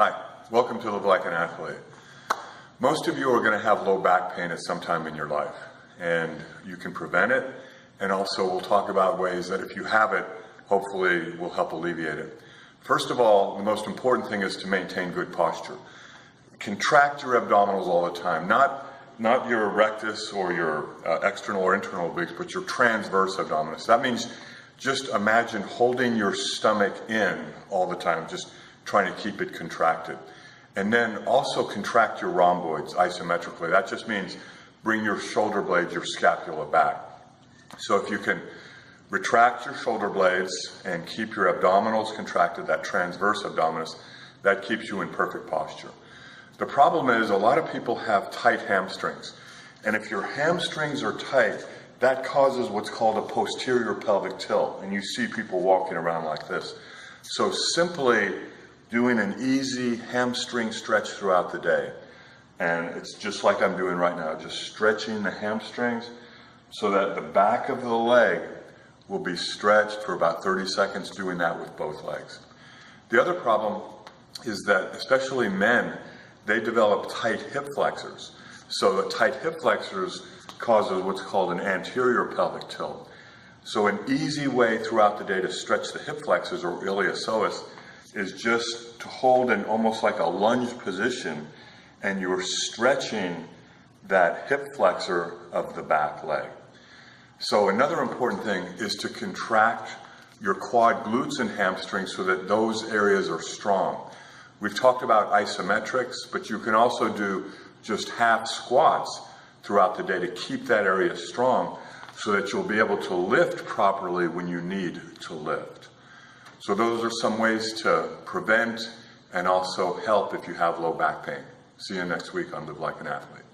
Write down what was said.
Hi, welcome to Live Like an Athlete. Most of you are going to have low back pain at some time in your life, and you can prevent it, and also we'll talk about ways that if you have it, hopefully will help alleviate it. First of all, the most important thing is to maintain good posture. Contract your abdominals all the time, not your rectus or your external or internal obliques, but your transverse abdominis. That means just imagine holding your stomach in all the time, just trying to keep it contracted. And then also contract your rhomboids isometrically. That just means bring your shoulder blades, your scapula back. So if you can retract your shoulder blades and keep your abdominals contracted, that transverse abdominis, that keeps you in perfect posture. The problem is a lot of people have tight hamstrings. And if your hamstrings are tight, that causes what's called a posterior pelvic tilt. And you see people walking around like this. So simply doing an easy hamstring stretch throughout the day. And it's just like I'm doing right now, just stretching the hamstrings so that the back of the leg will be stretched for about 30 seconds, doing that with both legs. The other problem is that, especially men, they develop tight hip flexors. So the tight hip flexors causes what's called an anterior pelvic tilt. So an easy way throughout the day to stretch the hip flexors or iliopsoas is just to hold in almost like a lunge position, and you're stretching that hip flexor of the back leg. So another important thing is to contract your quad glutes and hamstrings so that those areas are strong. We've talked about isometrics, but you can also do just half squats throughout the day to keep that area strong so that you'll be able to lift properly when you need to lift. So those are some ways to prevent and also help if you have low back pain. See you next week on Live Like an Athlete.